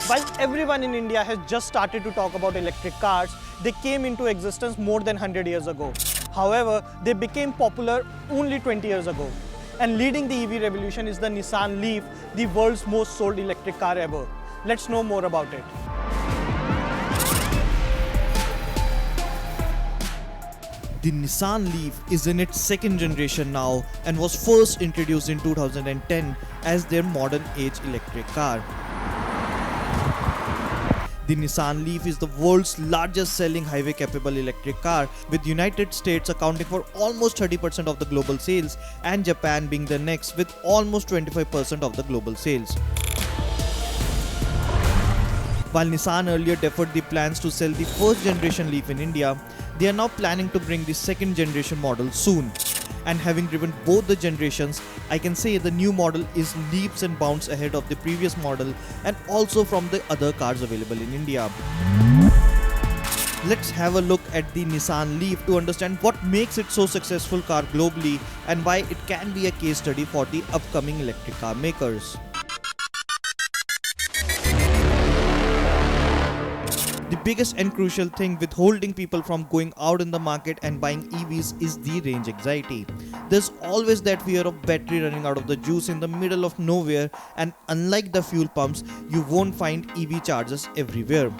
While everyone in India has just started to talk about electric cars, they came into existence more than 100 years ago. However, they became popular only 20 years ago. And leading the EV revolution is the Nissan Leaf, the world's most sold electric car ever. Let's know more about it. The Nissan Leaf is in its second generation now and was first introduced in 2010 as their modern age electric car. The Nissan Leaf is the world's largest selling highway capable electric car, with United States accounting for almost 30% of the global sales and Japan being the next with almost 25% of the global sales. While Nissan earlier deferred the plans to sell the first generation Leaf in India, they are now planning to bring the second generation model soon. And having driven both the generations, I can say the new model is leaps and bounds ahead of the previous model and also from the other cars available in India. Let's have a look at the Nissan Leaf to understand what makes it so successful car globally and why it can be a case study for the upcoming electric car makers. The biggest and crucial thing withholding people from going out in the market and buying EVs is the range anxiety. There's always that fear of battery running out of the juice in the middle of nowhere, and unlike the fuel pumps, you won't find EV chargers everywhere.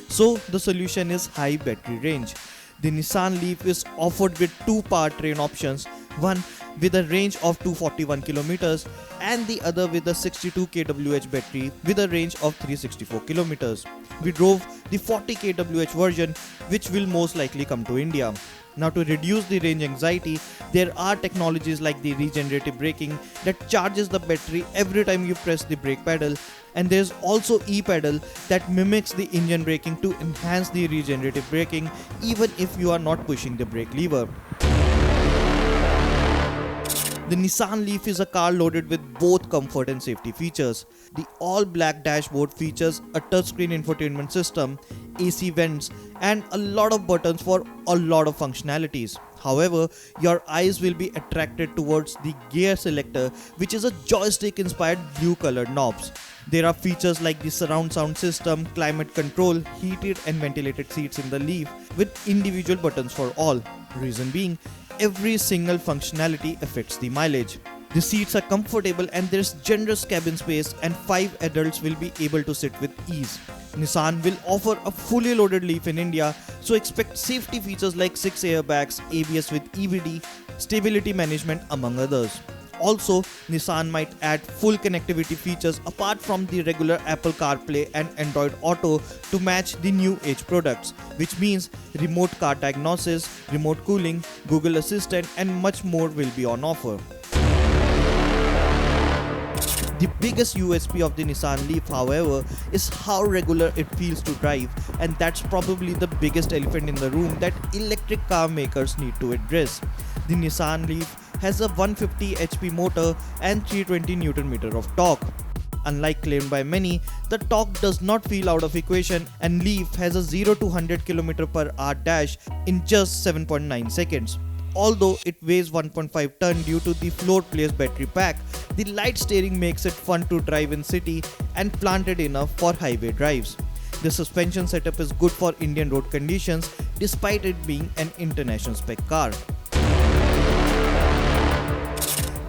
So the solution is high battery range. The Nissan Leaf is offered with two powertrain options, one with a range of 241 km and the other with a 62 kWh battery with a range of 364 km. We drove the 40 kWh version, which will most likely come to India. Now, to reduce the range anxiety, there are technologies like the regenerative braking that charges the battery every time you press the brake pedal, and there's also e-pedal that mimics the engine braking to enhance the regenerative braking even if you are not pushing the brake lever. The Nissan Leaf is a car loaded with both comfort and safety features. The all-black dashboard features a touchscreen infotainment system, AC vents, and a lot of buttons for a lot of functionalities. However, your eyes will be attracted towards the gear selector, which is a joystick-inspired blue-colored knobs. There are features like the surround sound system, climate control, heated and ventilated seats in the Leaf with individual buttons for all. Reason being, every single functionality affects the mileage. The seats are comfortable and there's generous cabin space, and 5 adults will be able to sit with ease. Nissan will offer a fully loaded Leaf in India, so expect safety features like 6 airbags, ABS with EVD, stability management among others. Also, Nissan might add full connectivity features apart from the regular Apple CarPlay and Android Auto to match the new age products, which means remote car diagnosis, remote cooling, Google Assistant, and much more will be on offer. The biggest USP of the Nissan Leaf, however, is how regular it feels to drive, and that's probably the biggest elephant in the room that electric car makers need to address. The Nissan Leaf has a 150 HP motor and 320 Nm of torque. Unlike claimed by many, the torque does not feel out of equation, and Leaf has a 0 to 100 km/h dash in just 7.9 seconds. Although it weighs 1.5 ton due to the floor place battery pack, the light steering makes it fun to drive in city and planted enough for highway drives. The suspension setup is good for Indian road conditions despite it being an international spec car.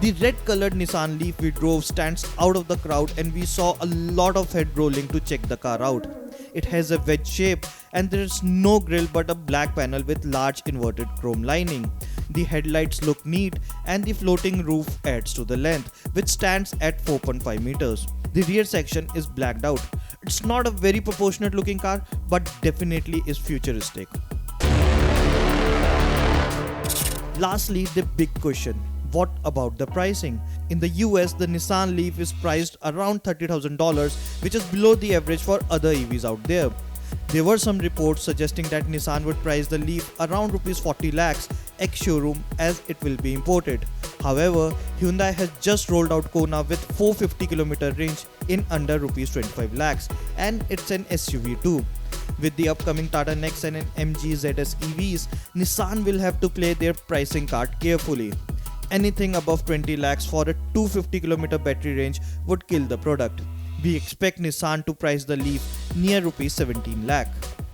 The red colored Nissan Leaf we drove stands out of the crowd, and we saw a lot of head rolling to check the car out. It has a wedge shape and there is no grille but a black panel with large inverted chrome lining. The headlights look neat and the floating roof adds to the length, which stands at 4.5 meters. The rear section is blacked out. It's not a very proportionate looking car, but definitely is futuristic. Lastly, the big question. What about the pricing? In the US, the Nissan Leaf is priced around $30,000, which is below the average for other EVs out there. There were some reports suggesting that Nissan would price the Leaf around Rs 40 lakhs ex-showroom as it will be imported. However, Hyundai has just rolled out Kona with 450 km range in under Rs 25 lakhs, and it's an SUV too. With the upcoming Tata Nexon and MG ZS EVs, Nissan will have to play their pricing card carefully. anything above 20 lakhs for a 250km battery range would kill the product. We expect Nissan to price the Leaf near Rs 17 lakh.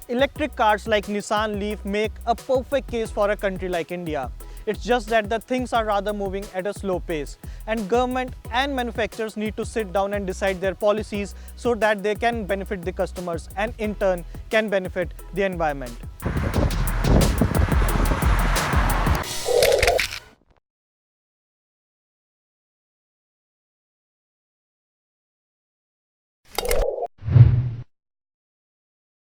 Electric cars like Nissan Leaf make a perfect case for a country like India. It's just that the things are rather moving at a slow pace, and government and manufacturers need to sit down and decide their policies so that they can benefit the customers and in turn can benefit the environment.